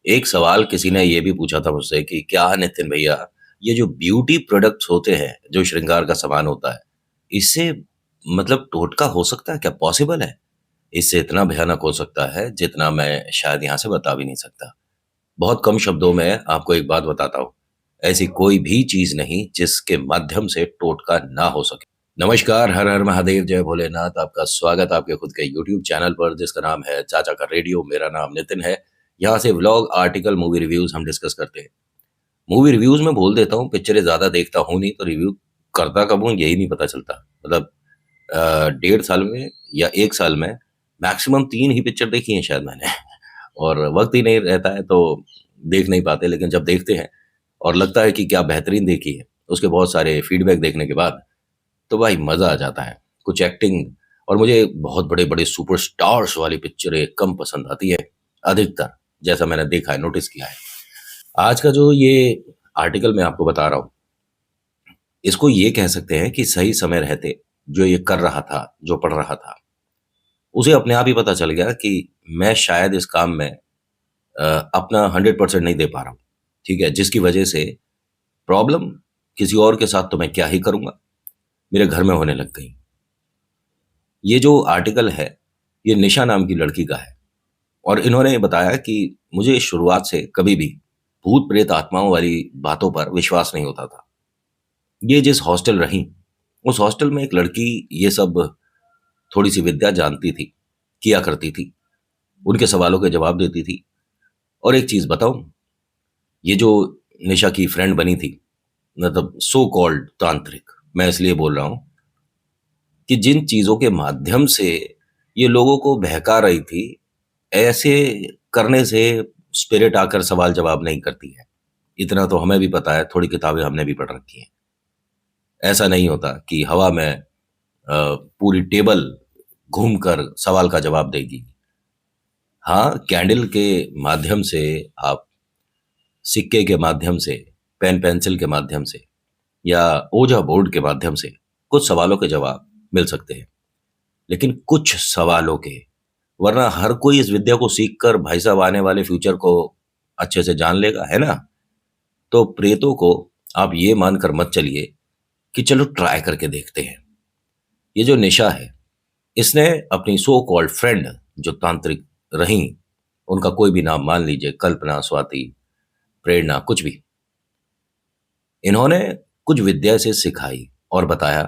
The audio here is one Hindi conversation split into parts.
एक सवाल किसी ने ये भी पूछा था मुझसे कि क्या नितिन भैया, ये जो ब्यूटी प्रोडक्ट्स होते हैं, जो श्रृंगार का सामान होता है, इससे मतलब टोटका हो सकता है क्या? पॉसिबल है? इससे इतना भयानक हो सकता है जितना मैं शायद यहाँ से बता भी नहीं सकता। बहुत कम शब्दों में आपको एक बात बताता हूँ, ऐसी कोई भी चीज़ नहीं जिसके माध्यम से टोटका ना हो सके। नमस्कार, हर हर महादेव, जय भोलेनाथ। आपका स्वागत आपके खुद के यूट्यूब चैनल पर जिसका नाम है चाचा का रेडियो। मेरा नाम नितिन है। यहाँ से व्लॉग, आर्टिकल, मूवी रिव्यूज़ हम डिस्कस करते हैं। मूवी रिव्यूज़ में बोल देता हूँ, पिक्चरें ज़्यादा देखता हूँ नहीं, तो रिव्यू करता कब हूँ यही नहीं पता चलता। मतलब 1.5 साल में या 1 साल में मैक्सिमम 3 ही पिक्चर देखी हैं शायद मैंने। और वक़्त ही नहीं रहता है तो देख नहीं पाते, लेकिन जब देखते हैं और लगता है कि क्या बेहतरीन देखी है, उसके बहुत सारे फीडबैक देखने के बाद तो भाई मज़ा आ जाता है। कुछ एक्टिंग, और मुझे बहुत बड़े-बड़े सुपरस्टार्स वाली पिक्चरें कम पसंद आती है, अधिकतर, जैसा मैंने देखा है, नोटिस किया है। आज का जो ये आर्टिकल मैं आपको बता रहा हूँ, इसको ये कह सकते हैं कि सही समय रहते जो ये कर रहा था, जो पढ़ रहा था, उसे अपने आप ही पता चल गया कि मैं शायद इस काम में अपना 100% नहीं दे पा रहा हूँ, ठीक है? जिसकी वजह से प्रॉब्लम किसी और के साथ तो मैं क्या ही करूँगा, मेरे घर में होने लग गई। ये जो आर्टिकल है, ये निशा नाम की लड़की का है और इन्होंने बताया कि मुझे शुरुआत से कभी भी भूत प्रेत आत्माओं वाली बातों पर विश्वास नहीं होता था। ये जिस हॉस्टल रहीं, उस हॉस्टल में एक लड़की ये सब थोड़ी सी विद्या जानती थी, किया करती थी, उनके सवालों के जवाब देती थी। और एक चीज बताऊं, ये जो निशा की फ्रेंड बनी थी, मतलब सो कॉल्ड तांत्रिक, मैं इसलिए बोल रहा हूं कि जिन चीजों के माध्यम से ये लोगों को बहका रही थी, ऐसे करने से स्पिरिट आकर सवाल जवाब नहीं करती है। इतना तो हमें भी पता है, थोड़ी किताबें हमने भी पढ़ रखी हैं। ऐसा नहीं होता कि हवा में पूरी टेबल घूमकर सवाल का जवाब देगी। हाँ, कैंडल के माध्यम से, आप सिक्के के माध्यम से, पेन पेंसिल के माध्यम से, या ओझा बोर्ड के माध्यम से कुछ सवालों के जवाब मिल सकते हैं, लेकिन कुछ सवालों के, वरना हर कोई इस विद्या को सीखकर भाई साहब आने वाले फ्यूचर को अच्छे से जान लेगा, है ना? तो प्रेतों को आप ये मानकर मत चलिए कि चलो ट्राई करके देखते हैं। ये जो निशा है, इसने अपनी सो कॉल्ड फ्रेंड, जो तांत्रिक रहीं, उनका कोई भी नाम मान लीजिए, कल्पना, स्वाति, प्रेरणा, कुछ भी, इन्होंने कुछ विद्या से सिखाई और बताया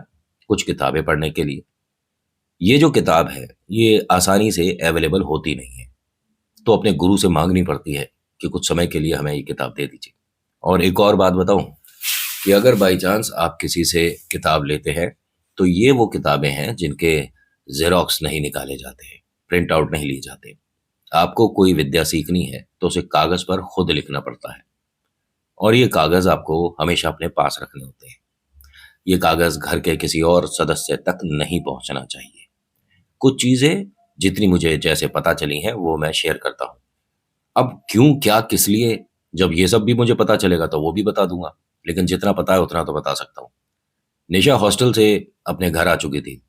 कुछ किताबें पढ़ने के लिए। ये जो किताब है, ये आसानी से अवेलेबल होती नहीं है, तो अपने गुरु से मांगनी पड़ती है कि कुछ समय के लिए हमें ये किताब दे दीजिए। और एक और बात बताऊं कि अगर बाई चांस आप किसी से किताब लेते हैं, तो ये वो किताबें हैं जिनके जेरोक्स नहीं निकाले जाते हैं, प्रिंट आउट नहीं लिए जाते। आपको कोई विद्या सीखनी है तो उसे कागज पर खुद लिखना पड़ता है, और ये कागज आपको हमेशा अपने पास रखने होते हैं। ये कागज घर के किसी और सदस्य तक नहीं पहुंचना चाहिए। कुछ चीजें जितनी मुझे जैसे पता चली हैं वो मैं शेयर करता हूं। अब क्यों, क्या, किस लिए, जब ये सब भी मुझे पता चलेगा तो वो भी बता दूंगा, लेकिन जितना पता है उतना तो बता सकता हूँ। निशा हॉस्टल से अपने घर आ चुकी थी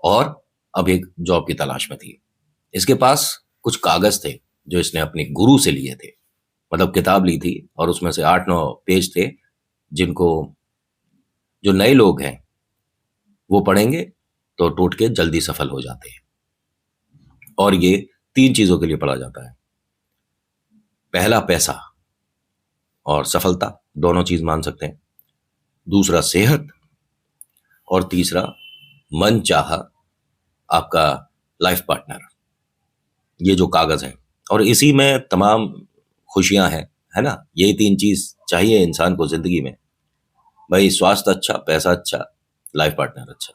और अब एक जॉब की तलाश में थी। इसके पास कुछ कागज थे जो इसने अपने गुरु से लिए थे। मतलब किताब ली थी और उसमें से 8-9 पेज थे जिनको जो नए लोग हैं वो पढ़ेंगे तो टोटके जल्दी सफल हो जाते हैं। और ये 3 चीजों के लिए पढ़ा जाता है। पहला पैसा और सफलता, दोनों चीज मान सकते हैं। दूसरा सेहत, और तीसरा मन चाहा आपका लाइफ पार्टनर। ये जो कागज है, और इसी में तमाम खुशियां हैं, है ना? यही 3 चीज चाहिए इंसान को जिंदगी में। भाई, स्वास्थ्य अच्छा, पैसा अच्छा, लाइफ पार्टनर अच्छा।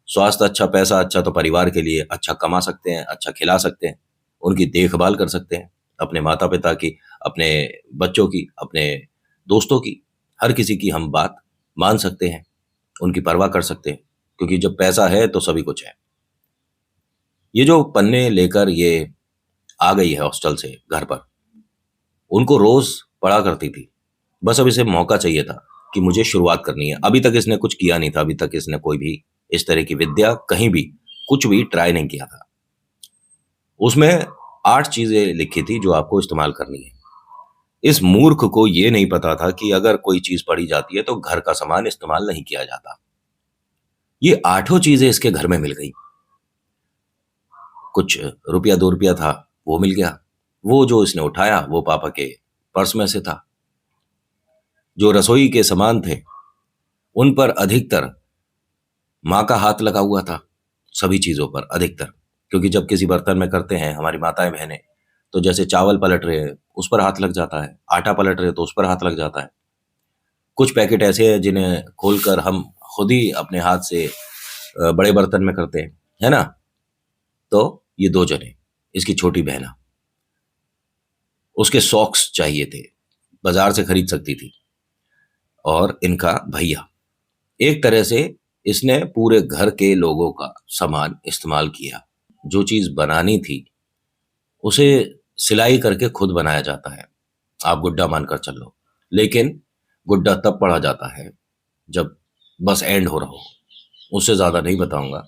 स्वास्थ्य अच्छा, पैसा अच्छा, तो परिवार के लिए अच्छा कमा सकते हैं, अच्छा खिला सकते हैं, उनकी देखभाल कर सकते हैं, अपने माता पिता की, अपने बच्चों की, अपने दोस्तों की, हर किसी की हम बात मान सकते हैं, उनकी परवाह कर सकते हैं, क्योंकि जब पैसा है तो सभी कुछ है। ये जो पन्ने लेकर ये आ गई है हॉस्टल से घर पर, उनको रोज पढ़ा करती थी। बस अब इसे मौका चाहिए था कि मुझे शुरुआत करनी है। अभी तक इसने कुछ किया नहीं था, अभी तक इसने कोई भी इस तरह की विद्या कहीं भी कुछ भी ट्राई नहीं किया था। उसमें 8 चीज़ें लिखी थी जो आपको इस्तेमाल करनी है। इस मूर्ख को ये नहीं पता था कि अगर कोई चीज़ पढ़ी जाती है तो घर का सामान इस्तेमाल नहीं किया जाता। ये आठों चीज़ें इसके घर में मिल गई। कुछ रुपया 2 रुपया था, वो मिल गया। वो जो इसने उठाया वो पापा के पर्स में से था। जो रसोई के सामान थे, उन पर अधिकतर माँ का हाथ लगा हुआ था, सभी चीज़ों पर अधिकतर। क्योंकि जब किसी बर्तन में करते हैं हमारी माताएँ-बहनें, तो जैसे चावल पलट रहे हैं, उस पर हाथ लग जाता है, आटा पलट रहे हैं तो उस पर हाथ लग जाता है। कुछ पैकेट ऐसे हैं जिन्हें खोलकर हम खुद ही अपने हाथ से बड़े बर्तन में करते हैं, है ना? तो ये 2 जने, इसकी छोटी बहना, उसके सॉक्स चाहिए थे, बाज़ार से खरीद सकती थी, और इनका भैया। एक तरह से इसने पूरे घर के लोगों का सामान इस्तेमाल किया। जो चीज़ बनानी थी, उसे सिलाई करके खुद बनाया जाता है। आप गुड्डा मानकर चल लो। लेकिन गुड्डा तब पढ़ा जाता है, जब बस एंड हो रहा हो। उससे ज़्यादा नहीं बताऊँगा।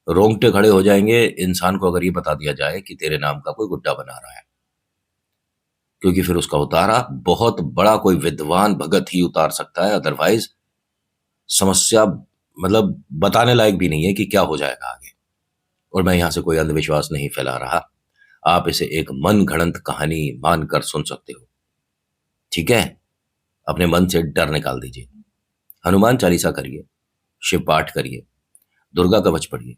रोंगटे खड़े हो जाएँगे इंसान को अगर ये बता दिया जाए कि तेरे नाम का कोई गुड्डा बना रहा है। क्योंकि फिर उसका उतारा बहुत बड़ा कोई विद्वान भगत ही उतार सकता है, अदरवाइज़ समस्या मतलब बताने लायक भी नहीं है कि क्या हो जाएगा आगे। और मैं यहाँ से कोई अंधविश्वास नहीं फैला रहा। आप इसे एक मनगढ़ंत कहानी मानकर सुन सकते हो। ठीक है? अपने मन से डर निकाल दीजिए। हनुमान चालीसा करिए, शिव पाठ करिए, दुर्गा कवच पढ़िए,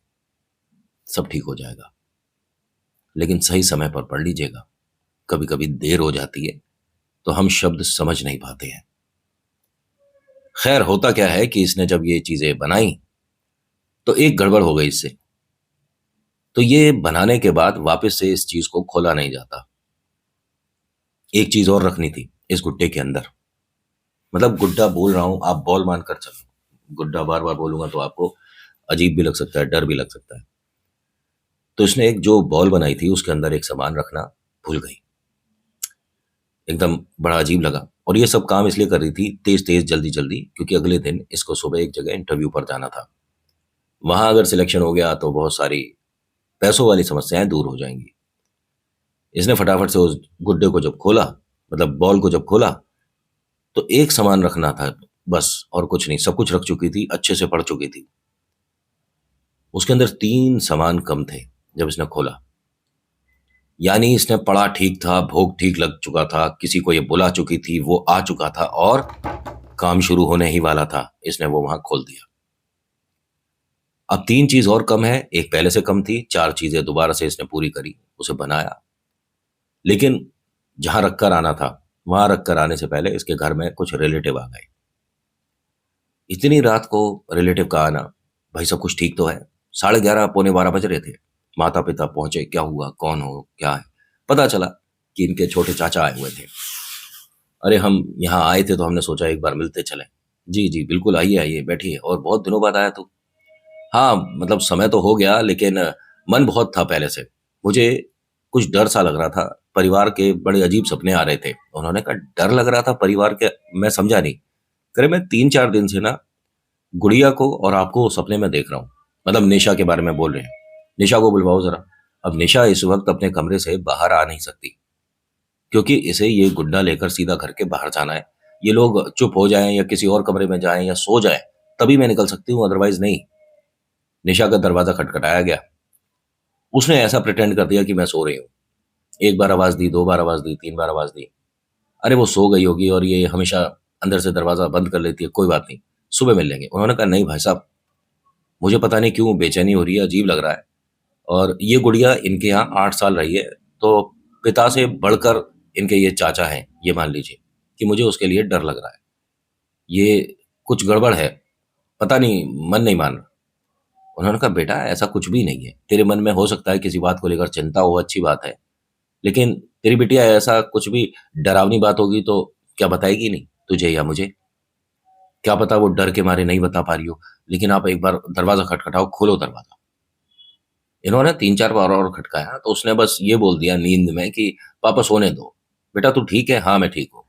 सब ठीक हो जाएगा। लेकिन सही समय पर पढ़ लीजिएगा। कभी-कभी देर हो जाती है, तो हम शब्द समझ नहीं पाते हैं। खैर होता क्या है कि इसने जब ये चीज़ें बनाई, तो एक गड़बड़ हो गई इससे। तो ये बनाने के बाद वापस से इस चीज़ को खोला नहीं जाता। एक चीज़ और रखनी थी इस गुड्डे के अंदर। मतलब गुड्डा बोल रहा हूँ, आप बॉल मानकर चलो। गुड्डा बार-बार बोलूँगा तो आपको अजीब भी लग सकता है, डर भी लग सकता है। तो इसने एक जो बॉल बनाई थी, उसके अंदर एक सामान रखना भूल गई। एकदम बड़ा अजीब लगा, और ये सब काम इसलिए कर रही थी तेज़-तेज़, जल्दी-जल्दी, क्योंकि अगले दिन इसको सुबह एक जगह इंटरव्यू पर जाना था। वहाँ अगर सिलेक्शन हो गया तो बहुत सारी पैसों वाली समस्याएँ दूर हो जाएँगी। इसने फटाफट से उस गुड्डे को जब खोला, मतलब बॉल को जब खोला, तो एक सामान रखना था बस, और कुछ नहीं। सब कुछ रख चुकी थी, अच्छे से पढ़ चुकी थी। उसके अंदर 3 सामान कम थे जब इसने खोला। यानी इसने पढ़ा ठीक था, भोग ठीक लग चुका था, किसी को ये बुला चुकी थी, वो आ चुका था और काम शुरू होने ही वाला था। इसने वो वहाँ खोल दिया। अब 3 चीज़ और कम है, एक पहले से कम थी, 4 चीज़ें दोबारा से इसने पूरी करी, उसे बनाया। लेकिन जहाँ रखकर आना था, वहाँ रखकर आने से पहले इसके घर में कुछ रिलेटिव आ गए। इतनी रात को रिलेटिव का आना, भाई सब कुछ ठीक तो है? 11:30 पौने 12 बज रहे थे। माता-पिता पहुँचे, क्या हुआ? कौन हो? क्या है? पता चला कि इनके छोटे चाचा आए हुए थे। अरे हम यहाँ आए थे तो हमने सोचा एक बार मिलते चलें। जी, जी, बिल्कुल आइए, आइए, बैठिए। और बहुत दिनों बाद आया तू? हाँ, मतलब समय तो हो गया लेकिन मन बहुत था पहले से। मुझे कुछ डर सा लग रहा था, परिवार के बड़े अजीब सपने आ रहे थे। उन्होंने कहा डर लग रहा था परिवार के? मैं समझा नहीं। कह रहे मैं 3-4 दिन से ना गुड़िया को और आपको सपने में देख रहा हूँ। मतलब निशा के बारे में बोल रहे हैं। निशा को बुलवाओ ज़रा। अब निशा इस वक़्त अपने कमरे से बाहर आ नहीं सकती, क्योंकि इसे ये गुड्डा लेकर सीधा घर के बाहर जाना है। ये लोग चुप हो जाएँ या किसी और कमरे में जाएँ या सो जाएँ, तभी मैं निकल सकती हूँ, अदरवाइज़ नहीं। निशा का दरवाज़ा खटखटाया गया। उसने ऐसा प्रिटेंड कर दिया कि मैं सो रही हूँ। 1 बार आवाज़ दी, 2 बार आवाज़ दी, 3 बार आवाज़ दी। अरे वो सो गई होगी और ये हमेशा अंदर से दरवाज़ा बंद कर लेती है, कोई बात नहीं, सुबह मिल लेंगे। उन्होंने कहा नहीं भाई साहब, मुझे पता नहीं क्यों बेचैनी हो रही है, अजीब लग रहा है। और ये गुड़िया इनके यहाँ 8 साल रही है, तो पिता से बढ़कर इनके ये चाचा हैं, ये मान लीजिए कि मुझे उसके लिए डर लग रहा है। ये कुछ गड़बड़ है, पता नहीं, मन नहीं मान रहा। उन्होंने कहा बेटा ऐसा कुछ भी नहीं है, तेरे मन में हो सकता है किसी बात को लेकर चिंता हो, अच्छी बात है, लेकिन तेरी बिटिया ऐसा कुछ भी डरावनी बात होगी तो क्या बताएगी नहीं तुझे या मुझे? क्या पता वो डर के मारे नहीं बता पा रही हो, लेकिन आप एक बार दरवाज़ा खटखटाओ, खोलो दरवाज़ा। इन्होंने 3-4 बार और खटकाया तो उसने बस ये बोल दिया नींद में कि पापा सोने दो। बेटा तू ठीक है? हाँ, मैं ठीक हूँ।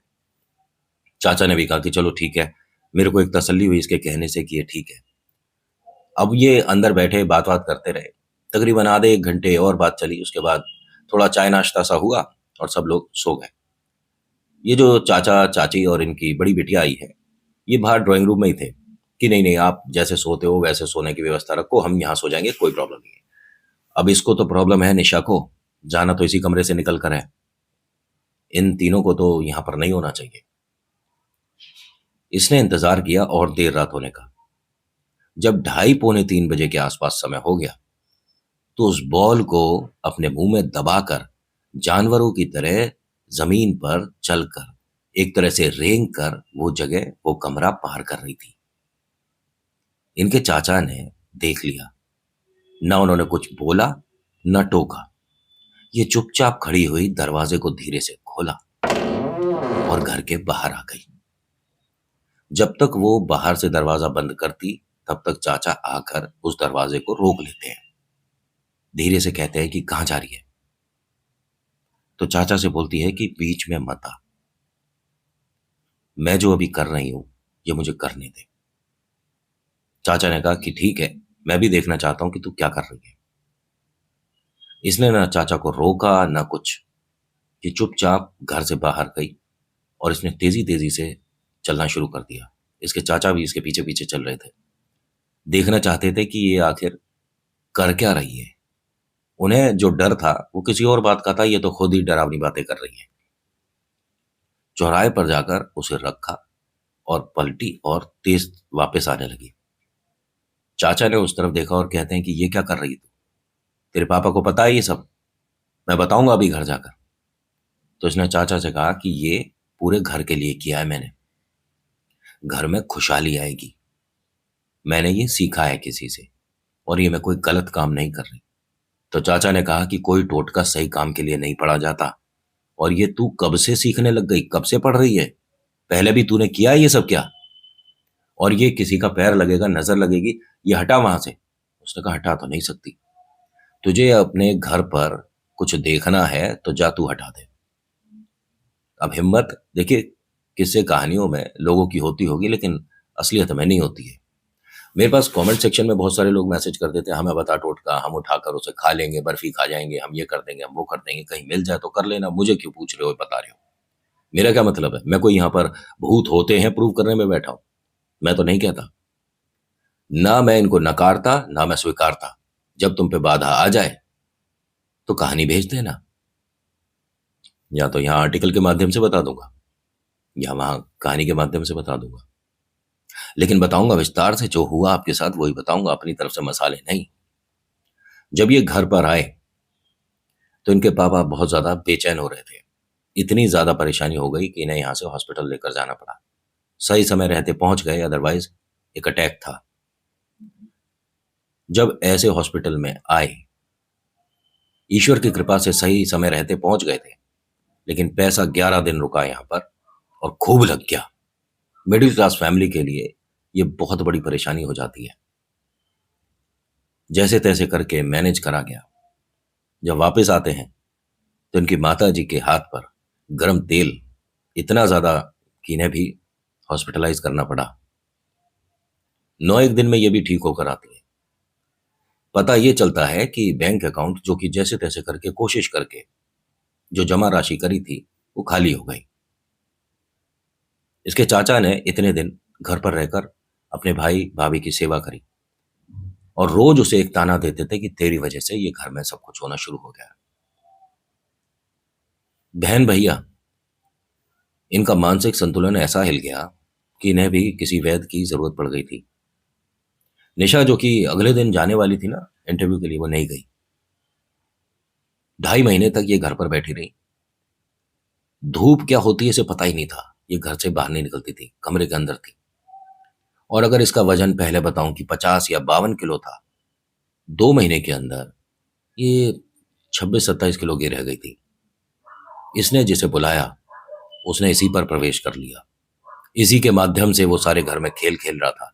चाचा ने भी कहा कि चलो ठीक है। मेरे को एक तसल्ली हुई इसके कहने से कि ये ठीक है। अब ये अंदर बैठे बात-वात करते रहे। तकरीबन आधे 1 घंटे और बात चली, उसके बाद थोड़ा चाय-नाश्ता सा हुआ और सब लोग सो गए। ये जो चाचा-चाची और इनकी बड़ी बिटिया आई है, ये बाहर ड्राइंग रूम में ही थे कि नहीं-नहीं आप जैसे सोते हो वैसे सोने की व्यवस्था रखो, हम यहाँ सो जाएँगे, कोई प्रॉब्लम नहीं है। अब इसको तो प्रॉब्लम है निशा को, जाना तो इसी कमरे से निकल कर है। इन तीनों को तो यहाँ पर नहीं होना चाहिए। इसने इंतज़ार किया और देर रात होने का। जब ढाई पौने 3 बजे के आसपास समय हो गया, तो उस बॉल को अपने मुंह में दबाकर जानवरों की तरह जमीन पर चलकर एक तरह से रेंग कर वो जगह वो कमरा पार कर रही थी। इनके चाचा ने देख लिया, ना उन्होंने कुछ बोला न टोका। ये चुपचाप खड़ी हुई दरवाजे को धीरे से खोला और घर के बाहर आ गई। जब तक वो बाहर से दरवाजा बंद करती, तब तक चाचा आकर उस दरवाजे को रोक लेते हैं। धीरे से कहते हैं कि कहां जा रही है? तो चाचा से बोलती है कि बीच में मत आ, मैं जो अभी कर रही हूं ये मुझे करने दे। चाचा ने कहा कि ठीक है, मैं भी देखना चाहता हूं कि तू क्या कर रही है। इसने ना चाचा को रोका ना कुछ, ये चुपचाप घर से बाहर गई और इसने तेजी तेजी से चलना शुरू कर दिया। इसके चाचा भी इसके पीछे पीछे चल रहे थे, देखना चाहते थे कि ये आखिर कर क्या रही है। उन्हें जो डर था वो किसी और बात का था, ये तो खुद ही डरावनी बातें कर रही है। चौराहे पर जाकर उसे रखा और पलटी और तेज वापस आने लगी। चाचा ने उस तरफ देखा और कहते हैं कि ये क्या कर रही तू? तेरे पापा को पता है ये सब? मैं बताऊंगा अभी घर जाकर। तो इसने चाचा से कहा कि ये पूरे घर के लिए किया है मैंने, घर में खुशहाली आएगी, मैंने ये सीखा है किसी से, और ये मैं कोई गलत काम नहीं कर रही। तो चाचा ने कहा कि कोई टोटका सही काम के लिए नहीं पढ़ा जाता, और ये तू कब से सीखने लग गई, कब से पढ़ रही है? पहले भी तूने किया है ये सब क्या? और ये किसी का पैर लगेगा, नजर लगेगी, ये हटा वहां से। उसने कहा हटा तो नहीं सकती, तुझे अपने घर पर कुछ देखना है तो जा तू हटा दे। अब हिम्मत देखिए, किस्से कहानियों में लोगों की होती होगी, लेकिन असलियत में नहीं होती है। मेरे पास कमेंट सेक्शन में बहुत सारे लोग मैसेज कर देते हैं, हमें बता टोटका, हम उठाकर उसे खा लेंगे, बर्फी खा जाएंगे, हम ये कर देंगे, हम वो कर देंगे, कहीं मिल जाए तो कर लेना, मुझे क्यों पूछ रहे हो, बता रहे हो? मेरा क्या मतलब है? मैं कोई यहाँ पर भूत होते हैं प्रूव करने में बैठा हूं? मैं तो नहीं कहता, ना मैं इनको नकारता ना मैं स्वीकारता। जब तुम पे बाधा आ जाए तो कहानी भेज देना, या तो यहाँ आर्टिकल के माध्यम से बता दूंगा या वहां कहानी के माध्यम से बता दूंगा, लेकिन बताऊंगा विस्तार से, जो हुआ आपके साथ वही बताऊंगा, अपनी तरफ से मसाले नहीं। जब ये घर पर आए तो इनके पापा बहुत ज्यादा बेचैन हो रहे थे। इतनी ज्यादा परेशानी हो गई कि इन्हें यहां से हॉस्पिटल लेकर जाना पड़ा। सही समय रहते पहुंच गए, अदरवाइज एक अटैक था। जब ऐसे हॉस्पिटल में आए, ईश्वर की कृपा से सही समय रहते पहुंच गए थे, लेकिन पैसा 11 दिन रुका यहाँ पर और खूब लग गया। मिडिल क्लास फैमिली के लिए ये बहुत बड़ी परेशानी हो जाती है। जैसे तैसे करके मैनेज करा गया। जब वापस आते हैं तो इनकी माता जी के हाथ पर गरम तेल इतना ज्यादा कि इन्हें भी हॉस्पिटलाइज करना पड़ा। 9 एक दिन में ये भी ठीक होकर आती है। पता ये चलता है कि बैंक अकाउंट, जो कि जैसे तैसे करके कोशिश करके जो जमा राशि करी थी, वो खाली हो गई। इसके चाचा ने इतने दिन घर पर रहकर अपने भाई भाभी की सेवा करी और रोज उसे एक ताना देते थे कि तेरी वजह से ये घर में सब कुछ होना शुरू हो गया। बहन भैया, इनका मानसिक संतुलन ऐसा हिल गया कि इन्हें भी किसी वैद्य की जरूरत पड़ गई थी। निशा, जो कि अगले दिन जाने वाली थी ना इंटरव्यू के लिए, वो नहीं गई। 2.5 महीने तक ये घर पर बैठी रही। धूप क्या होती है इसे पता ही नहीं था। ये घर से बाहर नहीं निकलती थी, कमरे के अंदर थी। और अगर इसका वजन पहले बताऊं कि 50 या 52 किलो था, 2 महीने के अंदर ये 26-27 किलो की रह गई थी। इसने जिसे बुलाया उसने इसी पर प्रवेश कर लिया। इसी के माध्यम से वो सारे घर में खेल खेल रहा था,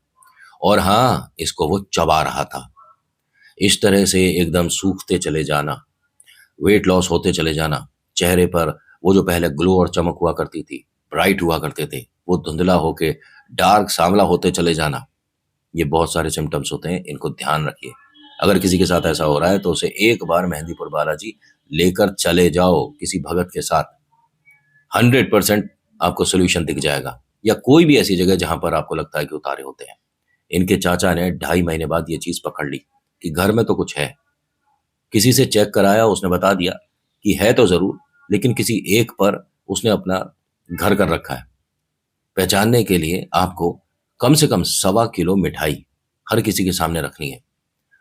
और हाँ, इसको वो चबा रहा था। इस तरह से एकदम सूखते चले जाना, वेट लॉस होते चले जाना, चेहरे पर वो जो पहले ग्लो और चमक हुआ करती थी, ब्राइट हुआ करते थे, वो धुंधला होके डार्क सांवला होते चले जाना, ये बहुत सारे सिम्टम्स होते हैं, इनको ध्यान रखिए। अगर किसी के साथ ऐसा हो रहा है तो उसे एक बार मेहंदीपुर बालाजी लेकर चले जाओ किसी भगत के साथ। 100% आपको सोल्यूशन दिख जाएगा। या कोई भी ऐसी जगह जहां पर आपको लगता है कि उतारे होते हैं। इनके चाचा ने 2.5 महीने बाद ये चीज पकड़ ली कि घर में तो कुछ है। किसी से चेक कराया, उसने बता दिया कि है तो जरूर, लेकिन किसी एक पर उसने अपना घर कर रखा है। पहचानने के लिए आपको कम से कम 1.25 किलो मिठाई हर किसी के सामने रखनी है।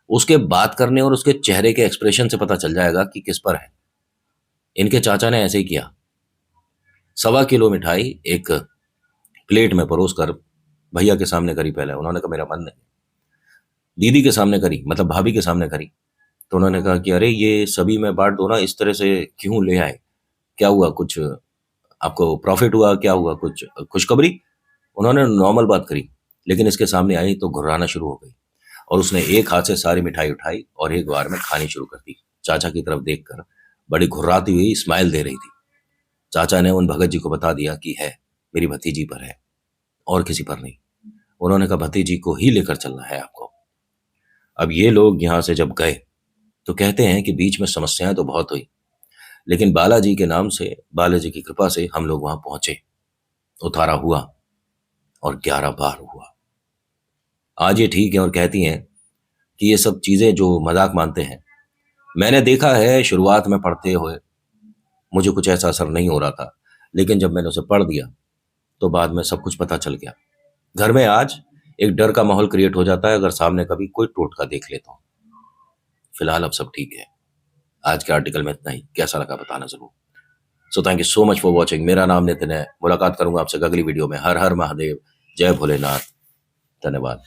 उसके बात करने और उसके चेहरे के एक्सप्रेशन से पता चल जाएगा कि किस पर है। इनके चाचा ने ऐसे ही किया। 1.25 किलो मिठाई एक प्लेट में परोस कर भैया के सामने करी। पहले उन्होंने कहा मेरा मन नहीं। दीदी के सामने करी, मतलब भाभी के सामने करी। तो उन्होंने कहा कि अरे ये सभी में बांट दो ना, इस तरह से क्यों ले आए? क्या हुआ? कुछ आपको प्रॉफिट हुआ? क्या हुआ? कुछ खुशखबरी? उन्होंने नॉर्मल बात करी, लेकिन इसके सामने आई तो घुर्राना शुरू हो गई। और उसने एक हाथ से सारी मिठाई उठाई और एक बार में खानी शुरू कर दी। चाचा की तरफ देखकर बड़ी घुर्राती हुई स्माइल दे रही थी। चाचा ने उन भगत जी को बता दिया कि है, मेरी भतीजी पर है और किसी पर नहीं। उन्होंने कहा भतीजी को ही लेकर चलना है आपको। अब ये लोग यहां से जब गए तो कहते हैं कि बीच में समस्याएं तो बहुत हुई, लेकिन बालाजी के नाम से, बालाजी की कृपा से हम लोग वहां पहुंचे। उतारा हुआ और 11 बार हुआ। आज ये ठीक है और कहती हैं कि ये सब चीजें जो मजाक मानते हैं, मैंने देखा है शुरुआत में पढ़ते हुए मुझे कुछ ऐसा असर नहीं हो रहा था, लेकिन जब मैंने उसे पढ़ दिया तो बाद में सब कुछ पता चल गया। घर में आज एक डर का माहौल क्रिएट हो जाता है अगर सामने कभी कोई टोटका देख ले तो। फिलहाल अब सब ठीक है। आज के आर्टिकल में इतना ही। कैसा लगा बताना जरूर। So thank you so much for watching. मेरा नाम नितिन है। मुलाकात करूंगा आपसे अगली वीडियो में। हर हर महादेव, जय भोलेनाथ। धन्यवाद।